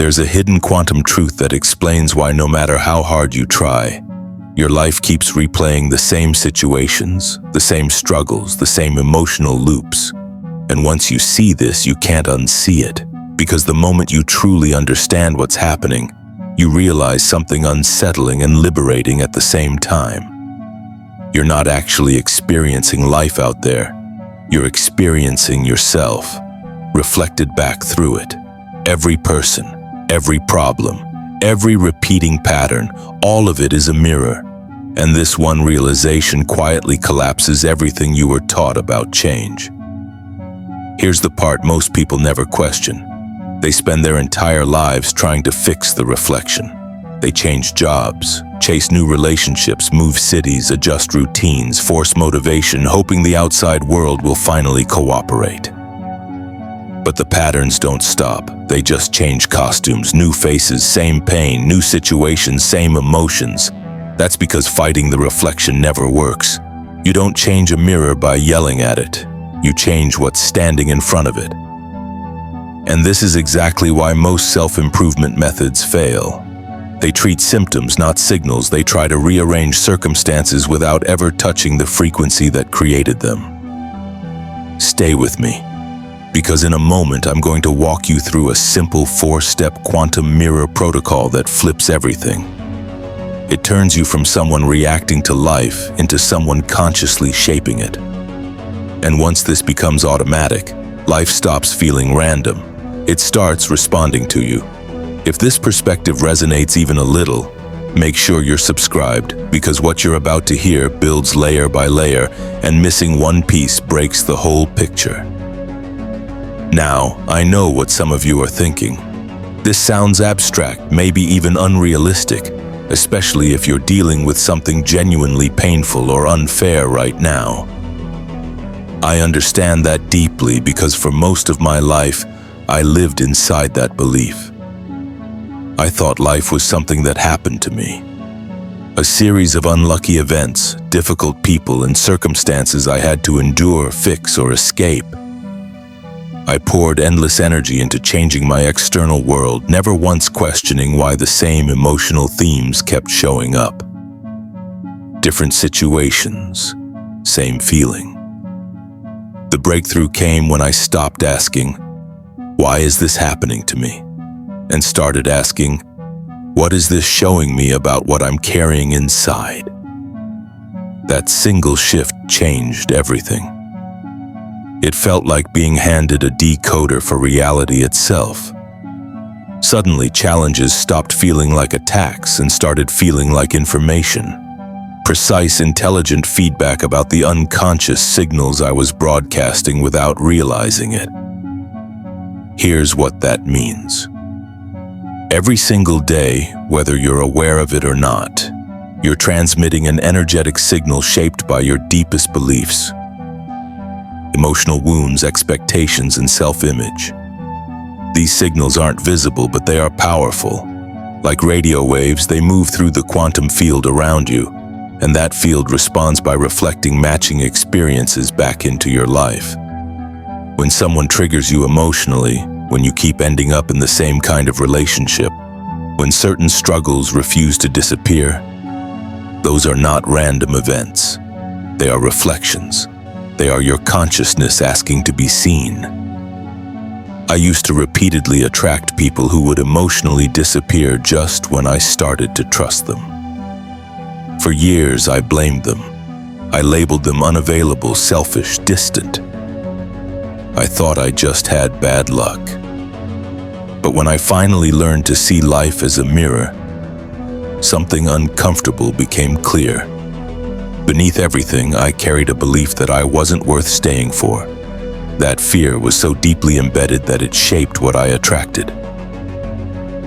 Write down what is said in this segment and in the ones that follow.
There's a hidden quantum truth that explains why no matter how hard you try, your life keeps replaying the same situations, the same struggles, the same emotional loops. And once you see this, you can't unsee it, because the moment you truly understand what's happening, you realize something unsettling and liberating at the same time. You're not actually experiencing life out there. You're experiencing yourself, reflected back through it. Every person, every problem, every repeating pattern, all of it is a mirror. And this one realization quietly collapses everything you were taught about change. Here's the part most people never question. They spend their entire lives trying to fix the reflection. They change jobs, chase new relationships, move cities, adjust routines, force motivation, hoping the outside world will finally cooperate. But the patterns don't stop. They just change costumes, new faces, same pain, new situations, same emotions. That's because fighting the reflection never works. You don't change a mirror by yelling at it. You change what's standing in front of it. And this is exactly why most self-improvement methods fail. They treat symptoms, not signals. They try to rearrange circumstances without ever touching the frequency that created them. Stay with me, because in a moment I'm going to walk you through a simple 4-step quantum mirror protocol that flips everything. It turns you from someone reacting to life into someone consciously shaping it. And once this becomes automatic, life stops feeling random. It starts responding to you. If this perspective resonates even a little, make sure you're subscribed, because what you're about to hear builds layer by layer, and missing one piece breaks the whole picture. Now, I know what some of you are thinking. This sounds abstract, maybe even unrealistic, especially if you're dealing with something genuinely painful or unfair right now. I understand that deeply, because for most of my life, I lived inside that belief. I thought life was something that happened to me. A series of unlucky events, difficult people, and circumstances I had to endure, fix, or escape. I poured endless energy into changing my external world, never once questioning why the same emotional themes kept showing up. Different situations, same feeling. The breakthrough came when I stopped asking, "Why is this happening to me?" and started asking, "What is this showing me about what I'm carrying inside?" That single shift changed everything. It felt like being handed a decoder for reality itself. Suddenly, challenges stopped feeling like attacks and started feeling like information. Precise, intelligent feedback about the unconscious signals I was broadcasting without realizing it. Here's what that means. Every single day, whether you're aware of it or not, you're transmitting an energetic signal shaped by your deepest beliefs, emotional wounds, expectations, and self-image. These signals aren't visible, but they are powerful. Like radio waves, they move through the quantum field around you, and that field responds by reflecting matching experiences back into your life. When someone triggers you emotionally, when you keep ending up in the same kind of relationship, when certain struggles refuse to disappear, those are not random events. They are reflections. They are your consciousness asking to be seen. I used to repeatedly attract people who would emotionally disappear just when I started to trust them. For years, I blamed them. I labeled them unavailable, selfish, distant. I thought I just had bad luck. But when I finally learned to see life as a mirror, something uncomfortable became clear. Beneath everything, I carried a belief that I wasn't worth staying for. That fear was so deeply embedded that it shaped what I attracted.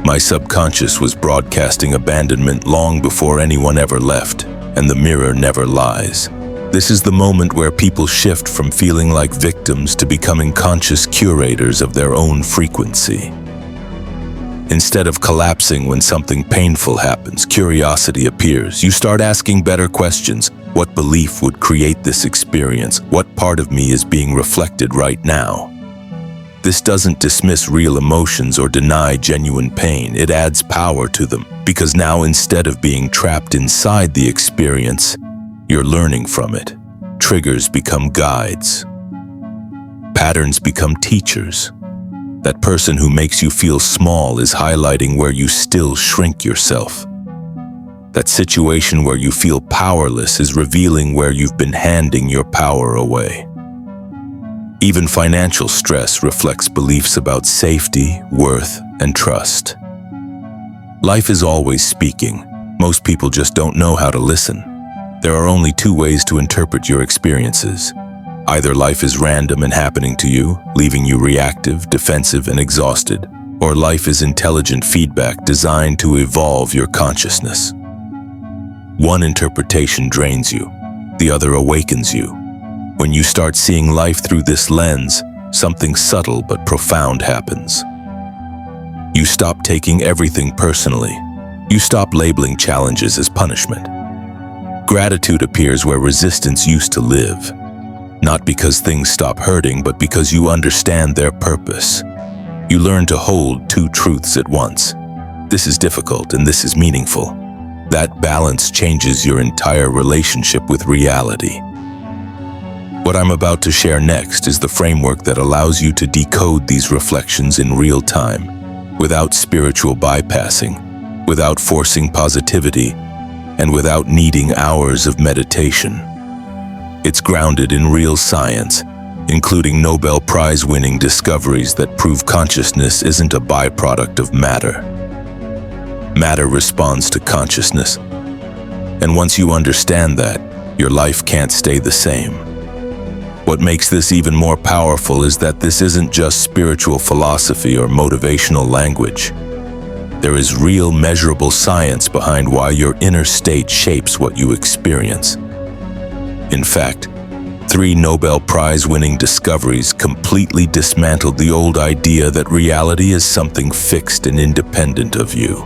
My subconscious was broadcasting abandonment long before anyone ever left, and the mirror never lies. This is the moment where people shift from feeling like victims to becoming conscious curators of their own frequency. Instead of collapsing when something painful happens, curiosity appears. You start asking better questions. What belief would create this experience? What part of me is being reflected right now? This doesn't dismiss real emotions or deny genuine pain. It adds power to them, because now instead of being trapped inside the experience, you're learning from it. Triggers become guides. Patterns become teachers. That person who makes you feel small is highlighting where you still shrink yourself. That situation where you feel powerless is revealing where you've been handing your power away. Even financial stress reflects beliefs about safety, worth, and trust. Life is always speaking. Most people just don't know how to listen. There are only two ways to interpret your experiences. Either life is random and happening to you, leaving you reactive, defensive, and exhausted, or life is intelligent feedback designed to evolve your consciousness. One interpretation drains you, the other awakens you. When you start seeing life through this lens, something subtle but profound happens. You stop taking everything personally. You stop labeling challenges as punishment. Gratitude appears where resistance used to live. Not because things stop hurting, but because you understand their purpose. You learn to hold two truths at once. This is difficult and this is meaningful. That balance changes your entire relationship with reality. What I'm about to share next is the framework that allows you to decode these reflections in real time, without spiritual bypassing, without forcing positivity, and without needing hours of meditation. It's grounded in real science, including Nobel Prize-winning discoveries that prove consciousness isn't a byproduct of matter. Matter responds to consciousness. And once you understand that, your life can't stay the same. What makes this even more powerful is that this isn't just spiritual philosophy or motivational language. There is real, measurable science behind why your inner state shapes what you experience. In fact, 3 Nobel Prize-winning discoveries completely dismantled the old idea that reality is something fixed and independent of you.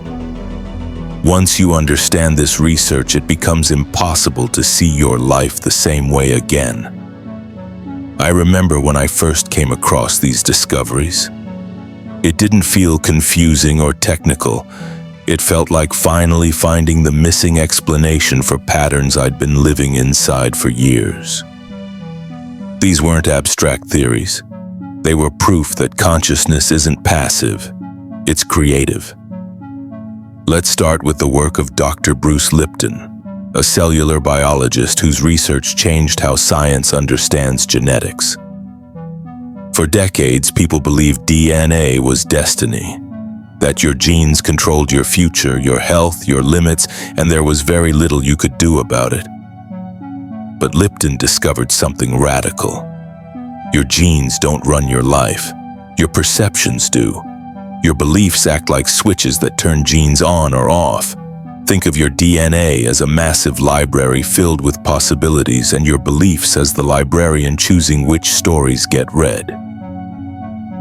Once you understand this research, it becomes impossible to see your life the same way again. I remember when I first came across these discoveries. It didn't feel confusing or technical. It felt like finally finding the missing explanation for patterns I'd been living inside for years. These weren't abstract theories. They were proof that consciousness isn't passive, it's creative. Let's start with the work of Dr. Bruce Lipton, a cellular biologist whose research changed how science understands genetics. For decades, people believed DNA was destiny, that your genes controlled your future, your health, your limits, and there was very little you could do about it. But Lipton discovered something radical. Your genes don't run your life. Your perceptions do. Your beliefs act like switches that turn genes on or off. Think of your DNA as a massive library filled with possibilities, and your beliefs as the librarian choosing which stories get read.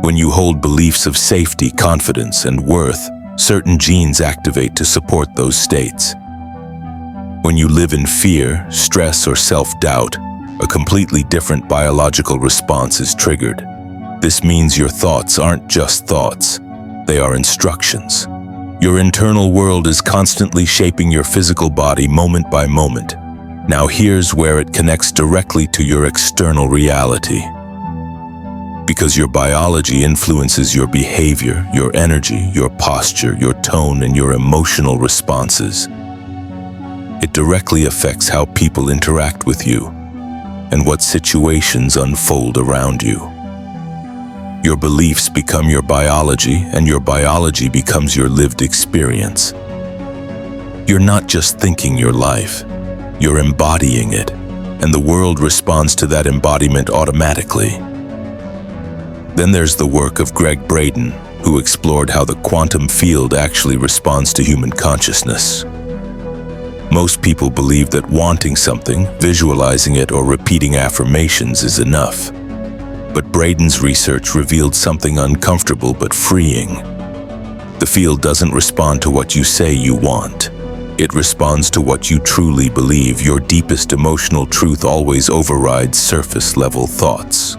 When you hold beliefs of safety, confidence, and worth, certain genes activate to support those states. When you live in fear, stress, or self-doubt, a completely different biological response is triggered. This means your thoughts aren't just thoughts, they are instructions. Your internal world is constantly shaping your physical body moment by moment. Now here's where it connects directly to your external reality. Because your biology influences your behavior, your energy, your posture, your tone, and your emotional responses. It directly affects how people interact with you and what situations unfold around you. Your beliefs become your biology, and your biology becomes your lived experience. You're not just thinking your life, you're embodying it, and the world responds to that embodiment automatically. Then there's the work of Gregg Braden, who explored how the quantum field actually responds to human consciousness. Most people believe that wanting something, visualizing it, or repeating affirmations is enough. But Braden's research revealed something uncomfortable but freeing. The field doesn't respond to what you say you want. It responds to what you truly believe. Your deepest emotional truth always overrides surface-level thoughts.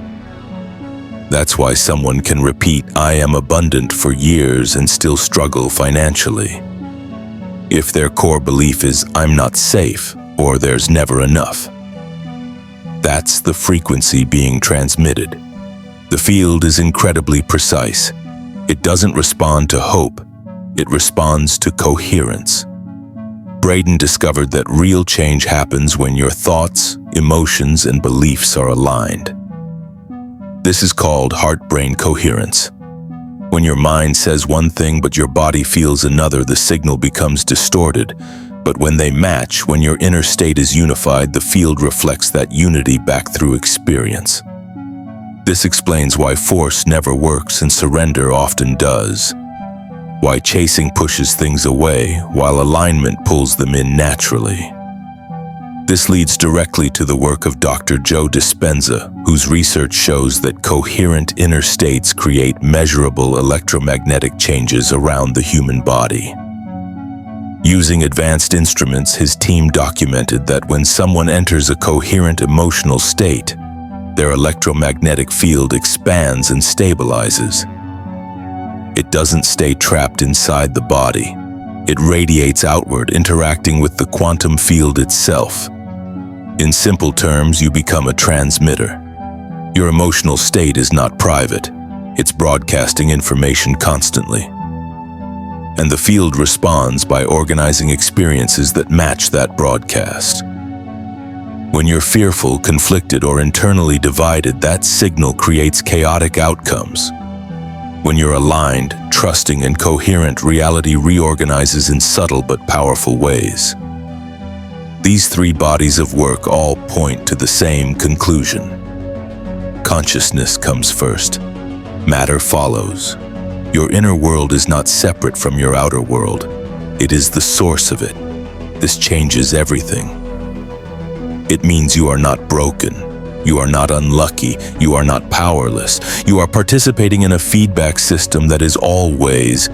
That's why someone can repeat, "I am abundant" for years and still struggle financially. If their core belief is, "I'm not safe," or "there's never enough." That's the frequency being transmitted. The field is incredibly precise. It doesn't respond to hope, it responds to coherence. Braden discovered that real change happens when your thoughts, emotions, and beliefs are aligned. This is called heart-brain coherence. When your mind says one thing but your body feels another, the signal becomes distorted. But when they match, when your inner state is unified, the field reflects that unity back through experience. This explains why force never works and surrender often does. Why chasing pushes things away, while alignment pulls them in naturally. This leads directly to the work of Dr. Joe Dispenza, whose research shows that coherent inner states create measurable electromagnetic changes around the human body. Using advanced instruments, his team documented that when someone enters a coherent emotional state, their electromagnetic field expands and stabilizes. It doesn't stay trapped inside the body. It radiates outward, interacting with the quantum field itself. In simple terms, you become a transmitter. Your emotional state is not private. It's broadcasting information constantly. And the field responds by organizing experiences that match that broadcast. When you're fearful, conflicted, or internally divided, that signal creates chaotic outcomes. When you're aligned, trusting, and coherent, reality reorganizes in subtle but powerful ways. These three bodies of work all point to the same conclusion. Consciousness comes first. Matter follows. Your inner world is not separate from your outer world. It is the source of it. This changes everything. It means you are not broken. You are not unlucky. You are not powerless. You are participating in a feedback system that is always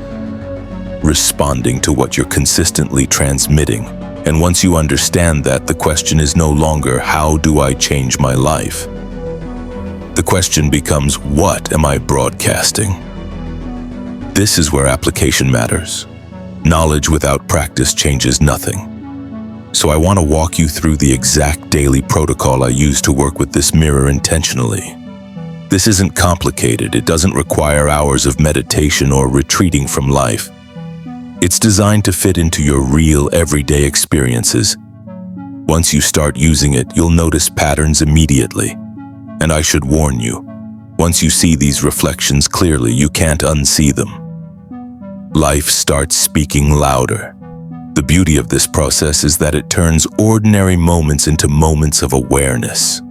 responding to what you're consistently transmitting. And once you understand that, the question is no longer, "How do I change my life?" The question becomes, "What am I broadcasting?" This is where application matters. Knowledge without practice changes nothing. So I want to walk you through the exact daily protocol I use to work with this mirror intentionally. This isn't complicated. It doesn't require hours of meditation or retreating from life. It's designed to fit into your real, everyday experiences. Once you start using it, you'll notice patterns immediately. And I should warn you, once you see these reflections clearly, you can't unsee them. Life starts speaking louder. The beauty of this process is that it turns ordinary moments into moments of awareness.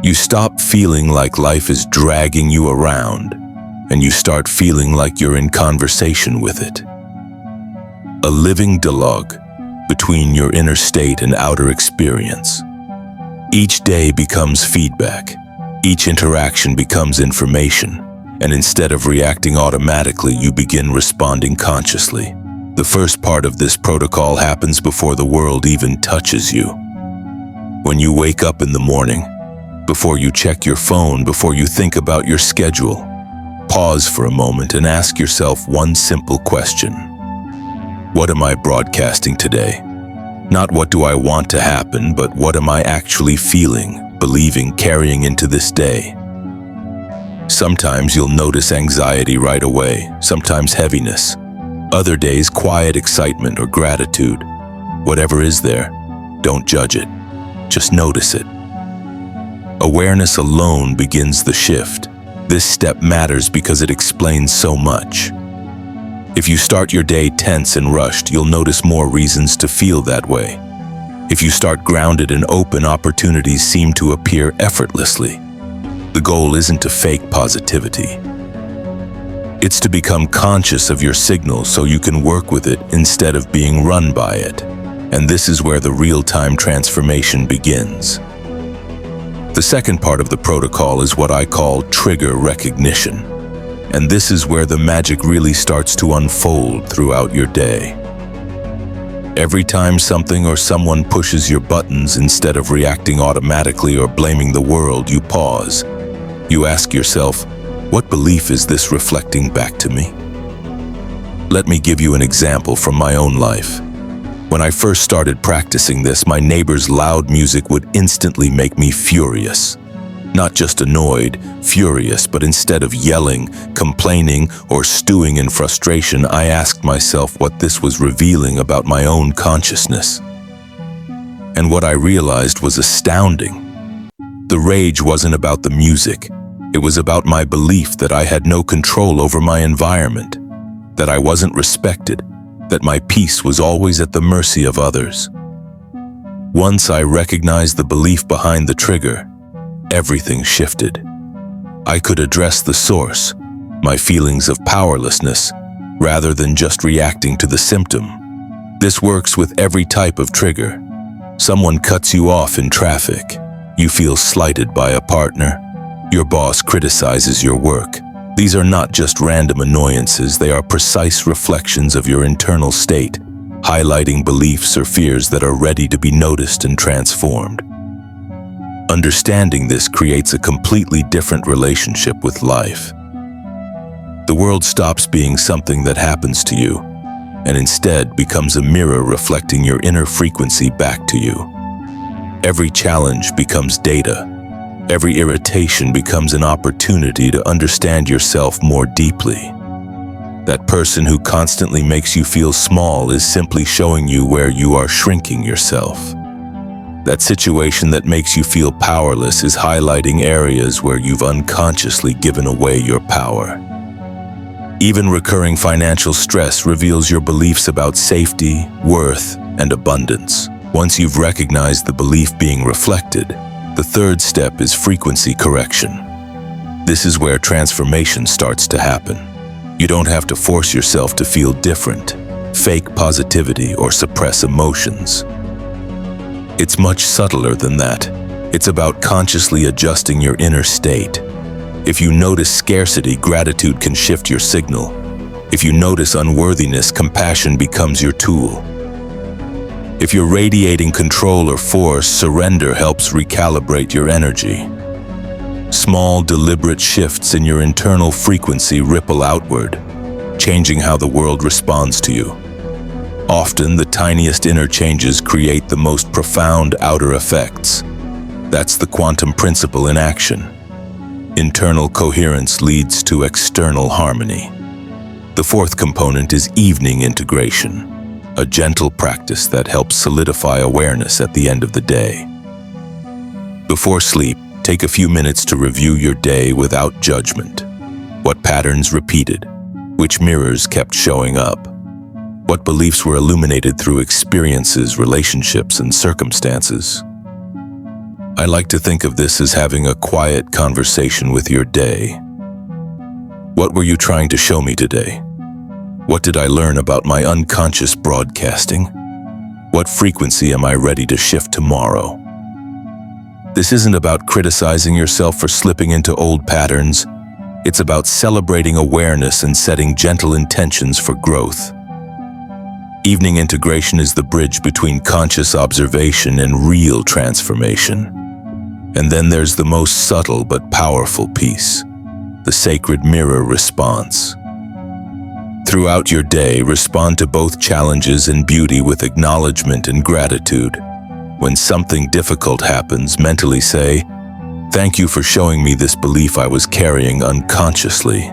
You stop feeling like life is dragging you around, and you start feeling like you're in conversation with it. A living dialogue between your inner state and outer experience. Each day becomes feedback. Each interaction becomes information. And instead of reacting automatically, you begin responding consciously. The first part of this protocol happens before the world even touches you. When you wake up in the morning, before you check your phone, before you think about your schedule, pause for a moment and ask yourself one simple question. What am I broadcasting today? Not what do I want to happen, but what am I actually feeling, believing, carrying into this day? Sometimes you'll notice anxiety right away, sometimes heaviness. Other days, quiet excitement or gratitude. Whatever is there, don't judge it. Just notice it. Awareness alone begins the shift. This step matters because it explains so much. If you start your day tense and rushed, you'll notice more reasons to feel that way. If you start grounded and open, opportunities seem to appear effortlessly. The goal isn't to fake positivity. It's to become conscious of your signal so you can work with it instead of being run by it. And this is where the real-time transformation begins. The second part of the protocol is what I call trigger recognition. And this is where the magic really starts to unfold throughout your day. Every time something or someone pushes your buttons, instead of reacting automatically or blaming the world, you pause. You ask yourself, what belief is this reflecting back to me? Let me give you an example from my own life. When I first started practicing this, my neighbor's loud music would instantly make me furious. Not just annoyed, furious, but instead of yelling, complaining, or stewing in frustration, I asked myself what this was revealing about my own consciousness. And what I realized was astounding. The rage wasn't about the music. It was about my belief that I had no control over my environment, that I wasn't respected, that my peace was always at the mercy of others. Once I recognized the belief behind the trigger, everything shifted. I could address the source, my feelings of powerlessness, rather than just reacting to the symptom. This works with every type of trigger. Someone cuts you off in traffic. You feel slighted by a partner. Your boss criticizes your work. These are not just random annoyances, they are precise reflections of your internal state, highlighting beliefs or fears that are ready to be noticed and transformed. Understanding this creates a completely different relationship with life. The world stops being something that happens to you, and instead becomes a mirror reflecting your inner frequency back to you. Every challenge becomes data. Every irritation becomes an opportunity to understand yourself more deeply. That person who constantly makes you feel small is simply showing you where you are shrinking yourself. That situation that makes you feel powerless is highlighting areas where you've unconsciously given away your power. Even recurring financial stress reveals your beliefs about safety, worth, and abundance. Once you've recognized the belief being reflected, the third step is frequency correction. This is where transformation starts to happen. You don't have to force yourself to feel different, fake positivity, or suppress emotions. It's much subtler than that. It's about consciously adjusting your inner state. If you notice scarcity, gratitude can shift your signal. If you notice unworthiness, compassion becomes your tool. If you're radiating control or force, surrender helps recalibrate your energy. Small, deliberate shifts in your internal frequency ripple outward, changing how the world responds to you. Often, the tiniest inner changes create the most profound outer effects. That's the quantum principle in action. Internal coherence leads to external harmony. The fourth component is evening integration, a gentle practice that helps solidify awareness at the end of the day. Before sleep, take a few minutes to review your day without judgment. What patterns repeated? Which mirrors kept showing up? What beliefs were illuminated through experiences, relationships, and circumstances? I like to think of this as having a quiet conversation with your day. What were you trying to show me today? What did I learn about my unconscious broadcasting? What frequency am I ready to shift tomorrow? This isn't about criticizing yourself for slipping into old patterns. It's about celebrating awareness and setting gentle intentions for growth. Evening integration is the bridge between conscious observation and real transformation. And then there's the most subtle but powerful piece, the sacred mirror response. Throughout your day, respond to both challenges and beauty with acknowledgement and gratitude. When something difficult happens, mentally say, "Thank you for showing me this belief I was carrying unconsciously."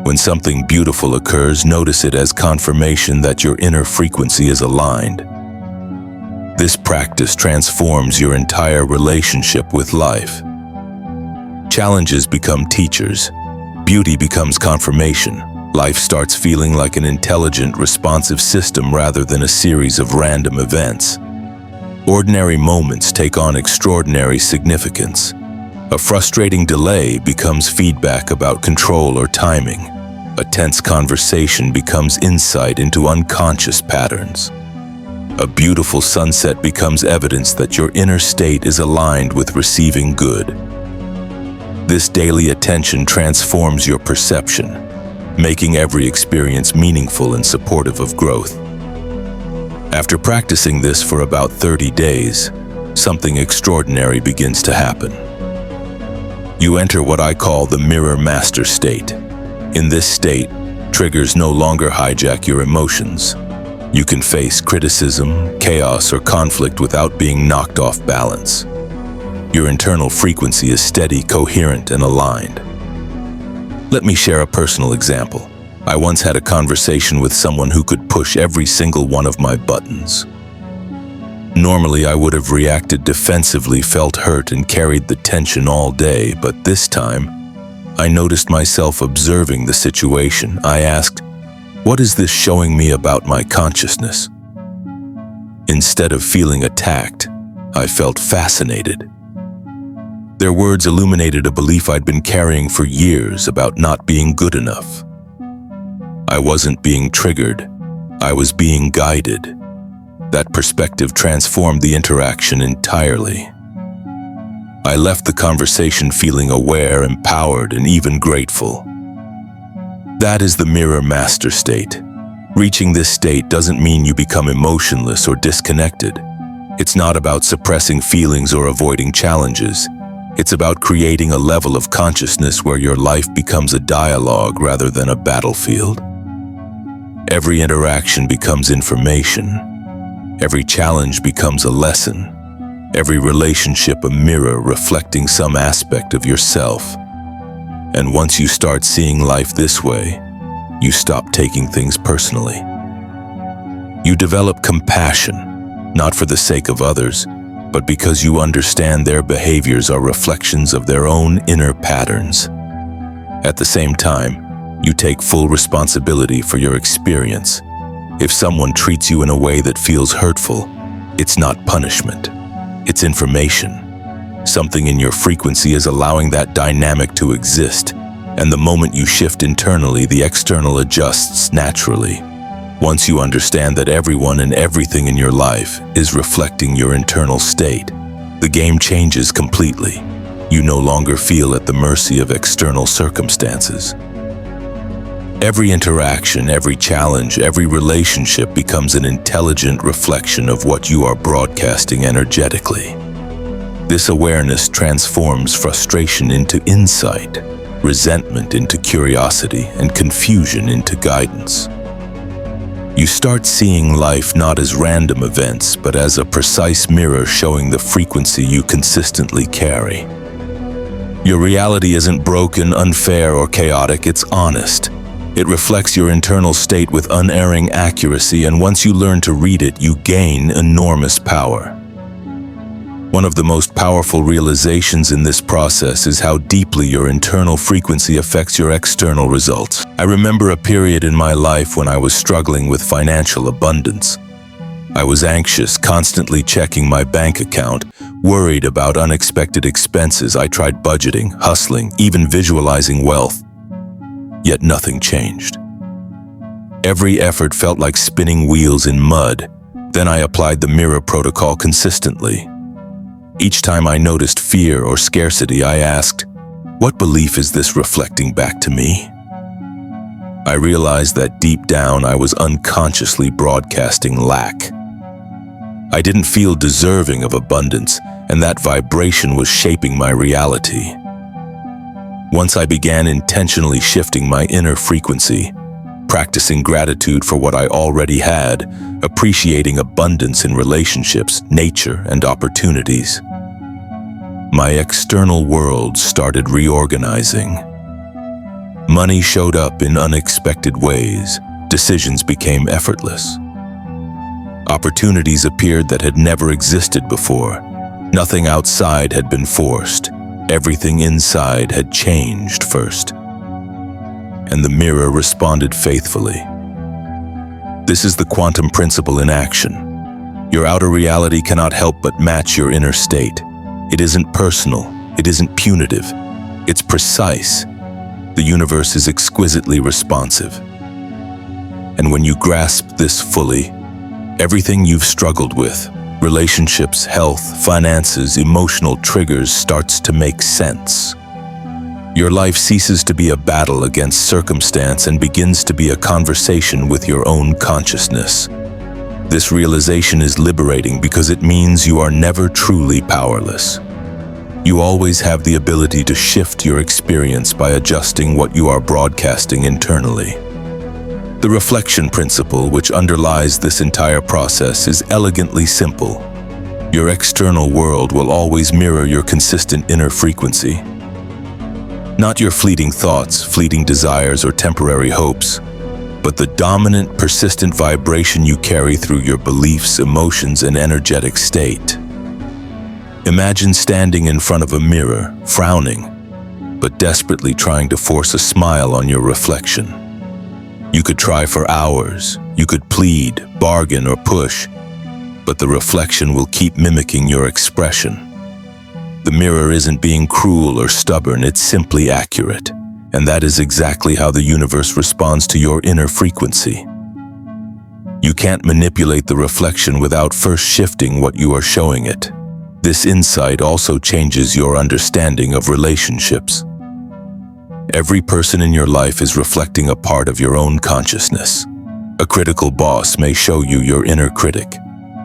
When something beautiful occurs, notice it as confirmation that your inner frequency is aligned. This practice transforms your entire relationship with life. Challenges become teachers. Beauty becomes confirmation. Life starts feeling like an intelligent, responsive system rather than a series of random events. Ordinary moments take on extraordinary significance. A frustrating delay becomes feedback about control or timing. A tense conversation becomes insight into unconscious patterns. A beautiful sunset becomes evidence that your inner state is aligned with receiving good. This daily attention transforms your perception, making every experience meaningful and supportive of growth. After practicing this for about 30 days, something extraordinary begins to happen. You enter what I call the mirror master state. In this state, triggers no longer hijack your emotions. You can face criticism, chaos, or conflict without being knocked off balance. Your internal frequency is steady, coherent, and aligned. Let me share a personal example. I once had a conversation with someone who could push every single one of my buttons. Normally, I would have reacted defensively, felt hurt, and carried the tension all day, but this time, I noticed myself observing the situation. I asked, "What is this showing me about my consciousness?" Instead of feeling attacked, I felt fascinated. Their words illuminated a belief I'd been carrying for years about not being good enough. I wasn't being triggered, I was being guided. That perspective transformed the interaction entirely. I left the conversation feeling aware, empowered, and even grateful. That is the mirror master state. Reaching this state doesn't mean you become emotionless or disconnected. It's not about suppressing feelings or avoiding challenges. It's about creating a level of consciousness where your life becomes a dialogue rather than a battlefield. Every interaction becomes information. Every challenge becomes a lesson. Every relationship a mirror reflecting some aspect of yourself. And once you start seeing life this way, you stop taking things personally. You develop compassion, not for the sake of others, but because you understand their behaviors are reflections of their own inner patterns. At the same time, you take full responsibility for your experience. If someone treats you in a way that feels hurtful, it's not punishment, it's information. Something in your frequency is allowing that dynamic to exist, and the moment you shift internally, the external adjusts naturally. Once you understand that everyone and everything in your life is reflecting your internal state, the game changes completely. You no longer feel at the mercy of external circumstances. Every interaction, every challenge, every relationship becomes an intelligent reflection of what you are broadcasting energetically. This awareness transforms frustration into insight, resentment into curiosity, and confusion into guidance. You start seeing life not as random events, but as a precise mirror showing the frequency you consistently carry. Your reality isn't broken, unfair, or chaotic, it's honest. It reflects your internal state with unerring accuracy, and once you learn to read it, you gain enormous power. One of the most powerful realizations in this process is how deeply your internal frequency affects your external results. I remember a period in my life when I was struggling with financial abundance. I was anxious, constantly checking my bank account, worried about unexpected expenses. I tried budgeting, hustling, even visualizing wealth. Yet nothing changed. Every effort felt like spinning wheels in mud. Then I applied the mirror protocol consistently. Each time I noticed fear or scarcity, I asked, "What belief is this reflecting back to me?" I realized that deep down I was unconsciously broadcasting lack. I didn't feel deserving of abundance, and that vibration was shaping my reality. Once I began intentionally shifting my inner frequency, practicing gratitude for what I already had, appreciating abundance in relationships, nature, and opportunities, my external world started reorganizing. Money showed up in unexpected ways. Decisions became effortless. Opportunities appeared that had never existed before. Nothing outside had been forced. Everything inside had changed first. And the mirror responded faithfully. This is the quantum principle in action. Your outer reality cannot help but match your inner state. It isn't personal, it isn't punitive, it's precise. The universe is exquisitely responsive. And when you grasp this fully, everything you've struggled with, relationships, health, finances, emotional triggers, starts to make sense. Your life ceases to be a battle against circumstance and begins to be a conversation with your own consciousness. This realization is liberating because it means you are never truly powerless. You always have the ability to shift your experience by adjusting what you are broadcasting internally. The reflection principle which underlies this entire process is elegantly simple. Your external world will always mirror your consistent inner frequency. Not your fleeting thoughts, fleeting desires, or temporary hopes, but the dominant, persistent vibration you carry through your beliefs, emotions, and energetic state. Imagine standing in front of a mirror, frowning, but desperately trying to force a smile on your reflection. You could try for hours, you could plead, bargain, or push, but the reflection will keep mimicking your expression. The mirror isn't being cruel or stubborn, it's simply accurate, and that is exactly how the universe responds to your inner frequency. You can't manipulate the reflection without first shifting what you are showing it. This insight also changes your understanding of relationships. Every person in your life is reflecting a part of your own consciousness. A critical boss may show you your inner critic.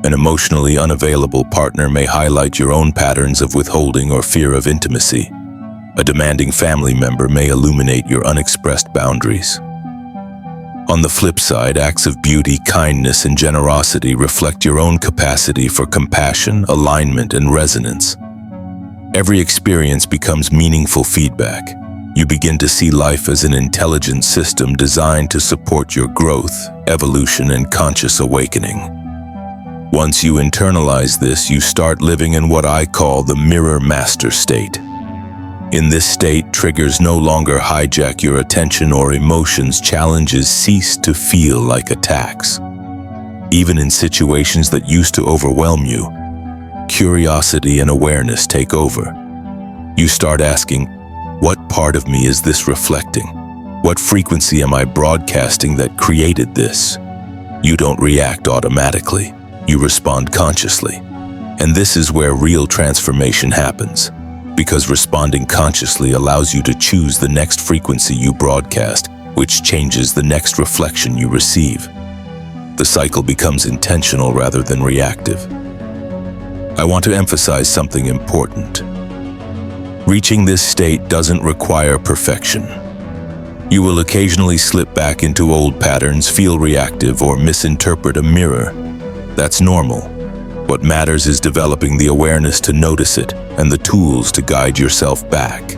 An emotionally unavailable partner may highlight your own patterns of withholding or fear of intimacy. A demanding family member may illuminate your unexpressed boundaries. On the flip side, acts of beauty, kindness, and generosity reflect your own capacity for compassion, alignment, and resonance. Every experience becomes meaningful feedback. You begin to see life as an intelligent system designed to support your growth, evolution, and conscious awakening. Once you internalize this, you start living in what I call the mirror master state. In this state, triggers no longer hijack your attention or emotions, challenges cease to feel like attacks. Even in situations that used to overwhelm you, curiosity and awareness take over. You start asking, what part of me is this reflecting? What frequency am I broadcasting that created this? You don't react automatically, you respond consciously. And this is where real transformation happens. Because responding consciously allows you to choose the next frequency you broadcast, which changes the next reflection you receive. The cycle becomes intentional rather than reactive. I want to emphasize something important. Reaching this state doesn't require perfection. You will occasionally slip back into old patterns, feel reactive, or misinterpret a mirror. That's normal. What matters is developing the awareness to notice it and the tools to guide yourself back.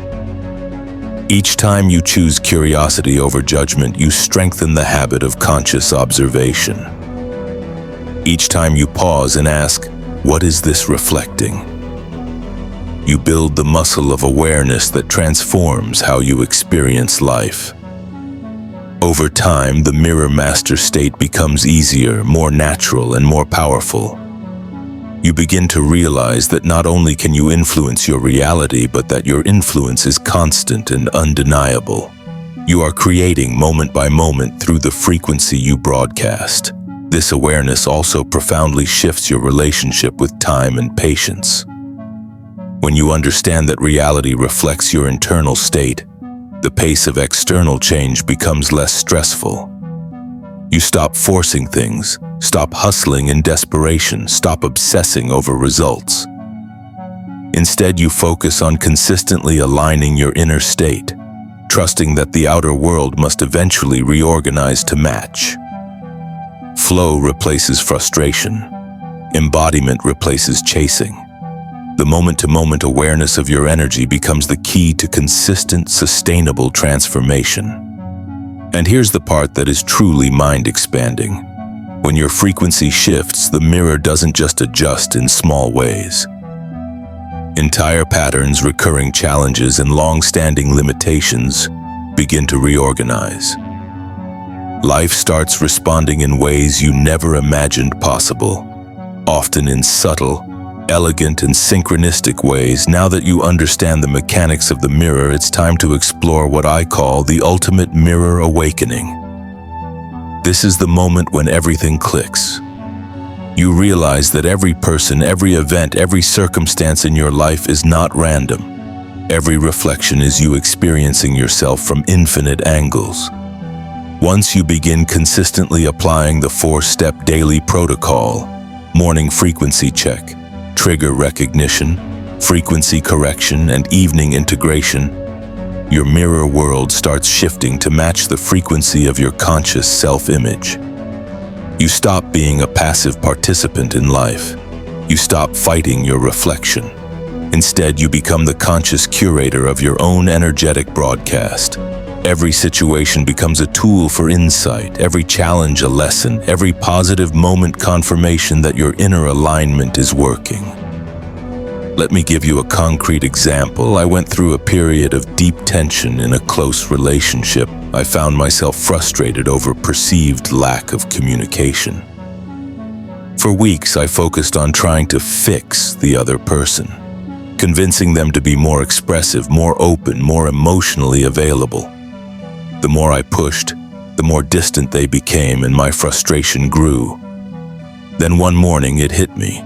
Each time you choose curiosity over judgment, you strengthen the habit of conscious observation. Each time you pause and ask, what is this reflecting? You build the muscle of awareness that transforms how you experience life. Over time, the mirror master state becomes easier, more natural, and more powerful. You begin to realize that not only can you influence your reality, but that your influence is constant and undeniable. You are creating moment by moment through the frequency you broadcast. This awareness also profoundly shifts your relationship with time and patience. When you understand that reality reflects your internal state, the pace of external change becomes less stressful. You stop forcing things, stop hustling in desperation, stop obsessing over results. Instead, you focus on consistently aligning your inner state, trusting that the outer world must eventually reorganize to match. Flow replaces frustration. Embodiment replaces chasing. The moment-to-moment awareness of your energy becomes the key to consistent, sustainable transformation. And here's the part that is truly mind-expanding. When your frequency shifts, the mirror doesn't just adjust in small ways. Entire patterns, recurring challenges, and long-standing limitations begin to reorganize. Life starts responding in ways you never imagined possible, often in subtle, elegant, and synchronistic ways. Now that you understand the mechanics of the mirror, it's time to explore what I call the ultimate mirror awakening. This is the moment when everything clicks. You realize that every person, every event, every circumstance in your life is not random. Every reflection is you experiencing yourself from infinite angles. Once you begin consistently applying the 4-step daily protocol, morning frequency check, trigger recognition, frequency correction, and evening integration, your mirror world starts shifting to match the frequency of your conscious self-image. You stop being a passive participant in life. You stop fighting your reflection. Instead, you become the conscious curator of your own energetic broadcast. Every situation becomes a tool for insight, every challenge a lesson, every positive moment confirmation that your inner alignment is working. Let me give you a concrete example. I went through a period of deep tension in a close relationship. I found myself frustrated over perceived lack of communication. For weeks, I focused on trying to fix the other person, convincing them to be more expressive, more open, more emotionally available. The more I pushed, the more distant they became, and my frustration grew. Then one morning it hit me.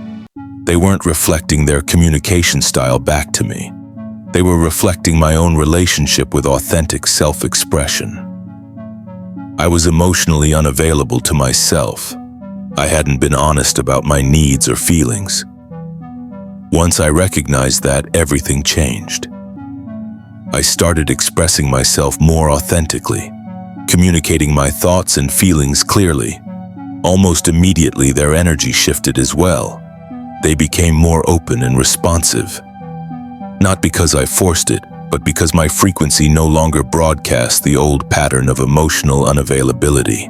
They weren't reflecting their communication style back to me. They were reflecting my own relationship with authentic self-expression. I was emotionally unavailable to myself. I hadn't been honest about my needs or feelings. Once I recognized that, everything changed. I started expressing myself more authentically, communicating my thoughts and feelings clearly. Almost immediately, their energy shifted as well. They became more open and responsive. Not because I forced it, but because my frequency no longer broadcast the old pattern of emotional unavailability.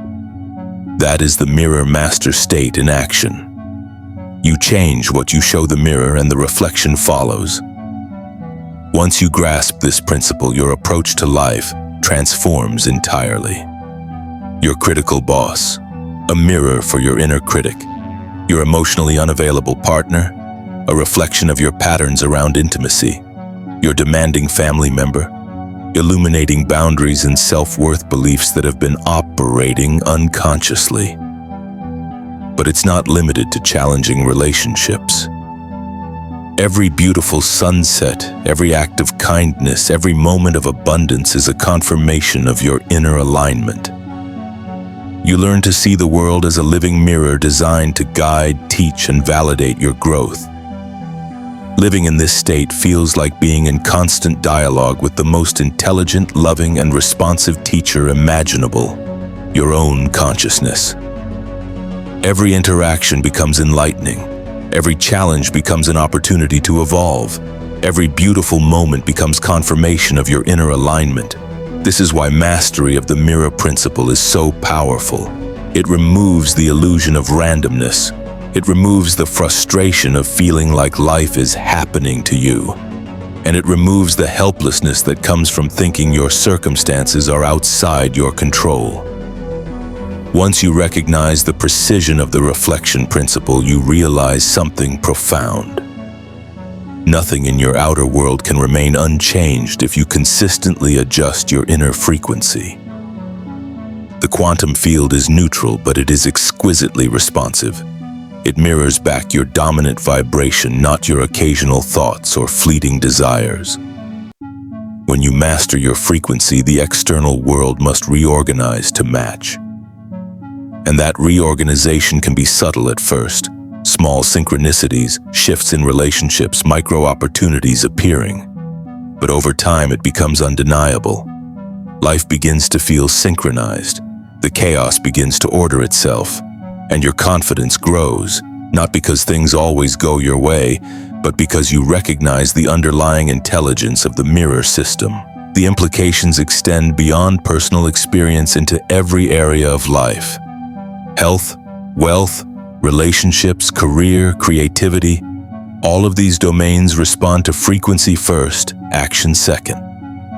That is the mirror master state in action. You change what you show the mirror, and the reflection follows. Once you grasp this principle, your approach to life transforms entirely. Your critical boss, a mirror for your inner critic. Your emotionally unavailable partner, a reflection of your patterns around intimacy. Your demanding family member, illuminating boundaries and self-worth beliefs that have been operating unconsciously. But it's not limited to challenging relationships. Every beautiful sunset, every act of kindness, every moment of abundance is a confirmation of your inner alignment. You learn to see the world as a living mirror designed to guide, teach, and validate your growth. Living in this state feels like being in constant dialogue with the most intelligent, loving, and responsive teacher imaginable, your own consciousness. Every interaction becomes enlightening. Every challenge becomes an opportunity to evolve. Every beautiful moment becomes confirmation of your inner alignment. This is why mastery of the mirror principle is so powerful. It removes the illusion of randomness. It removes the frustration of feeling like life is happening to you. And it removes the helplessness that comes from thinking your circumstances are outside your control. Once you recognize the precision of the reflection principle, you realize something profound. Nothing in your outer world can remain unchanged if you consistently adjust your inner frequency. The quantum field is neutral, but it is exquisitely responsive. It mirrors back your dominant vibration, not your occasional thoughts or fleeting desires. When you master your frequency, the external world must reorganize to match. And that reorganization can be subtle at first. Small synchronicities, shifts in relationships, micro-opportunities appearing. But over time, it becomes undeniable. Life begins to feel synchronized. The chaos begins to order itself. And your confidence grows, not because things always go your way, but because you recognize the underlying intelligence of the mirror system. The implications extend beyond personal experience into every area of life. Health, wealth, relationships, career, creativity, all of these domains respond to frequency first, action second.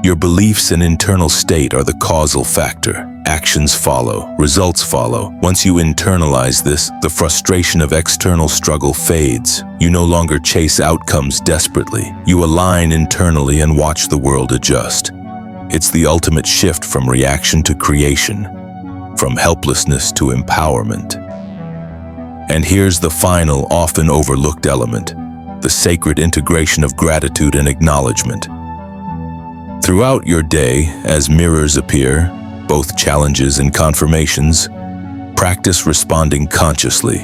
Your beliefs and internal state are the causal factor. Actions follow, results follow. Once you internalize this, the frustration of external struggle fades. You no longer chase outcomes desperately. You align internally and watch the world adjust. It's the ultimate shift from reaction to creation, from helplessness to empowerment. And here's the final, often overlooked element, the sacred integration of gratitude and acknowledgement. Throughout your day, as mirrors appear, both challenges and confirmations, practice responding consciously.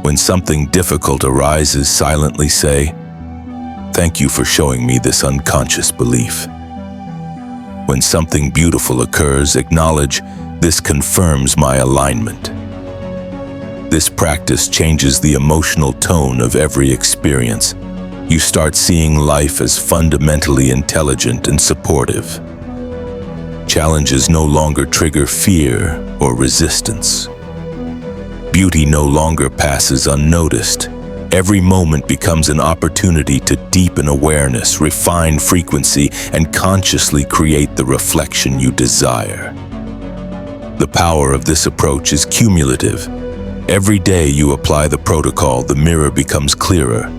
When something difficult arises, silently say, Thank you for showing me this unconscious belief. When something beautiful occurs, acknowledge, this confirms my alignment. This practice changes the emotional tone of every experience. You start seeing life as fundamentally intelligent and supportive. Challenges no longer trigger fear or resistance. Beauty no longer passes unnoticed. Every moment becomes an opportunity to deepen awareness, refine frequency, and consciously create the reflection you desire. The power of this approach is cumulative. Every day you apply the protocol, the mirror becomes clearer.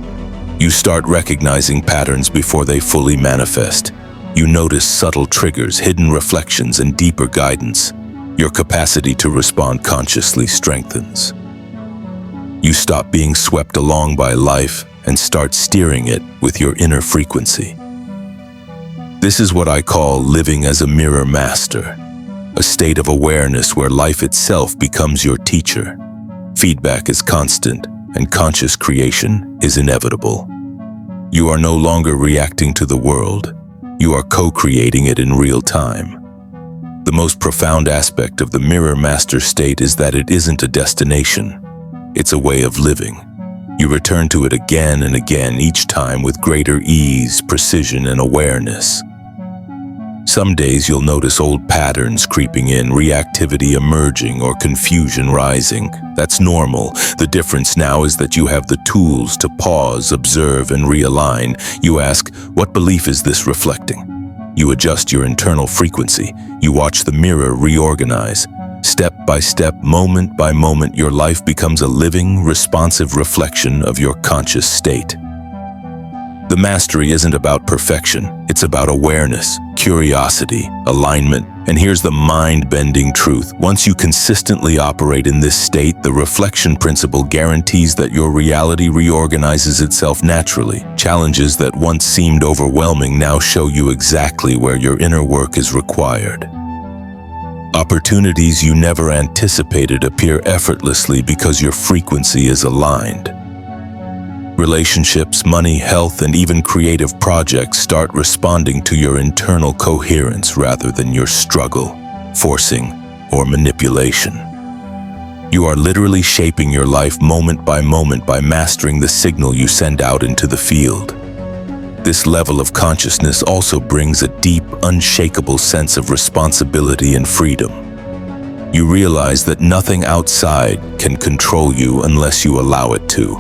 You start recognizing patterns before they fully manifest. You notice subtle triggers, hidden reflections, and deeper guidance. Your capacity to respond consciously strengthens. You stop being swept along by life and start steering it with your inner frequency. This is what I call living as a mirror master, a state of awareness where life itself becomes your teacher. Feedback is constant, and conscious creation is inevitable. You are no longer reacting to the world. You are co-creating it in real time. The most profound aspect of the mirror master state is that it isn't a destination. It's a way of living. You return to it again and again, each time with greater ease, precision, and awareness. Some days you'll notice old patterns creeping in, reactivity emerging, or confusion rising. That's normal. The difference now is that you have the tools to pause, observe, and realign. You ask, what belief is this reflecting? You adjust your internal frequency. You watch the mirror reorganize. Step by step, moment by moment, your life becomes a living, responsive reflection of your conscious state. The mastery isn't about perfection. It's about awareness, curiosity, alignment. And here's the mind-bending truth. Once you consistently operate in this state, the reflection principle guarantees that your reality reorganizes itself naturally. Challenges that once seemed overwhelming now show you exactly where your inner work is required. Opportunities you never anticipated appear effortlessly because your frequency is aligned. Relationships, money, health, and even creative projects start responding to your internal coherence rather than your struggle, forcing, or manipulation. You are literally shaping your life moment by mastering the signal you send out into the field. This level of consciousness also brings a deep, unshakable sense of responsibility and freedom. You realize that nothing outside can control you unless you allow it to.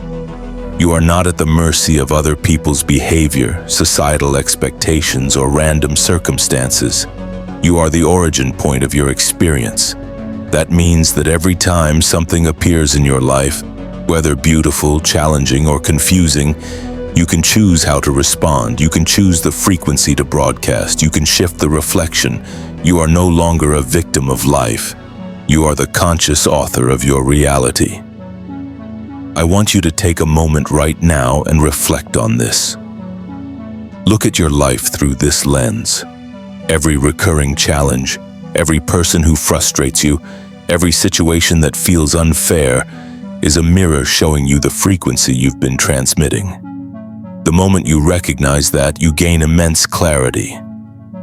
You are not at the mercy of other people's behavior, societal expectations, or random circumstances. You are the origin point of your experience. That means that every time something appears in your life, whether beautiful, challenging, or confusing, you can choose how to respond. You can choose the frequency to broadcast. You can shift the reflection. You are no longer a victim of life. You are the conscious author of your reality. I want you to take a moment right now and reflect on this. Look at your life through this lens. Every recurring challenge, every person who frustrates you, every situation that feels unfair is a mirror showing you the frequency you've been transmitting. The moment you recognize that, you gain immense clarity.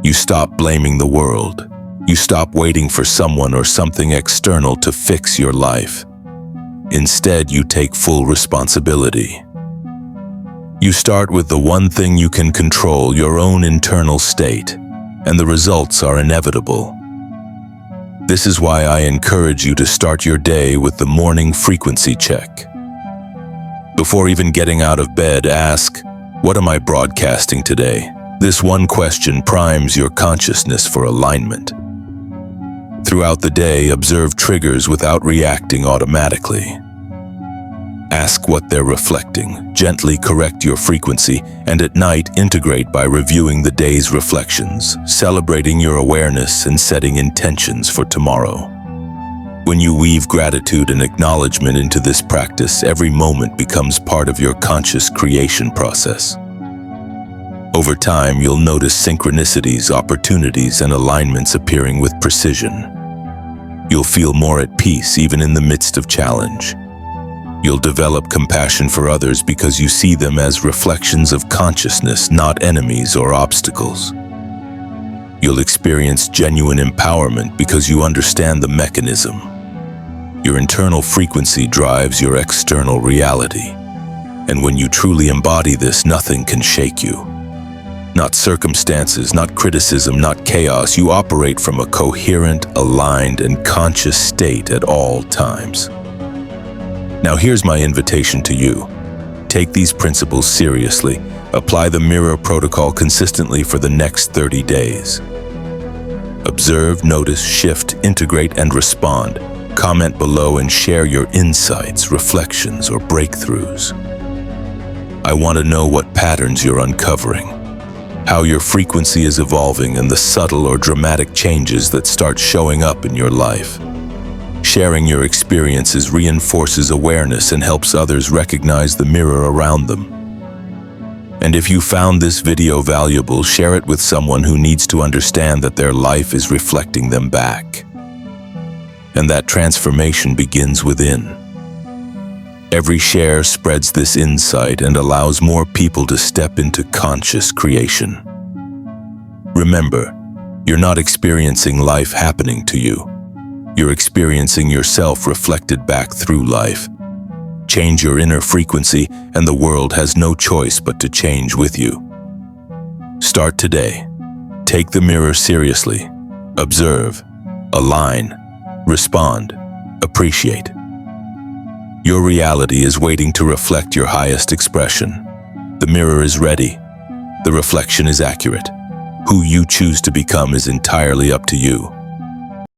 You stop blaming the world. You stop waiting for someone or something external to fix your life. Instead, you take full responsibility. You start with the one thing you can control, your own internal state, and the results are inevitable. This is why I encourage you to start your day with the morning frequency check. Before even getting out of bed, ask, what am I broadcasting today? This one question primes your consciousness for alignment. Throughout the day, observe triggers without reacting automatically. Ask what they're reflecting, gently correct your frequency, and at night integrate by reviewing the day's reflections, celebrating your awareness and setting intentions for tomorrow. When you weave gratitude and acknowledgement into this practice, every moment becomes part of your conscious creation process. Over time, you'll notice synchronicities, opportunities, and alignments appearing with precision. You'll feel more at peace even in the midst of challenge. You'll develop compassion for others because you see them as reflections of consciousness, not enemies or obstacles. You'll experience genuine empowerment because you understand the mechanism. Your internal frequency drives your external reality. And when you truly embody this, nothing can shake you. Not circumstances, not criticism, not chaos. You operate from a coherent, aligned, and conscious state at all times. Now here's my invitation to you. Take these principles seriously. Apply the Mirror Protocol consistently for the next 30 days. Observe, notice, shift, integrate, and respond. Comment below and share your insights, reflections, or breakthroughs. I want to know what patterns you're uncovering, how your frequency is evolving, and the subtle or dramatic changes that start showing up in your life. Sharing your experiences reinforces awareness and helps others recognize the mirror around them. And if you found this video valuable, share it with someone who needs to understand that their life is reflecting them back. And that transformation begins within. Every share spreads this insight and allows more people to step into conscious creation. Remember, you're not experiencing life happening to you. You're experiencing yourself reflected back through life. Change your inner frequency, and the world has no choice but to change with you. Start today. Take the mirror seriously. Observe, align, respond, appreciate. Your reality is waiting to reflect your highest expression. The mirror is ready. The reflection is accurate. Who you choose to become is entirely up to you.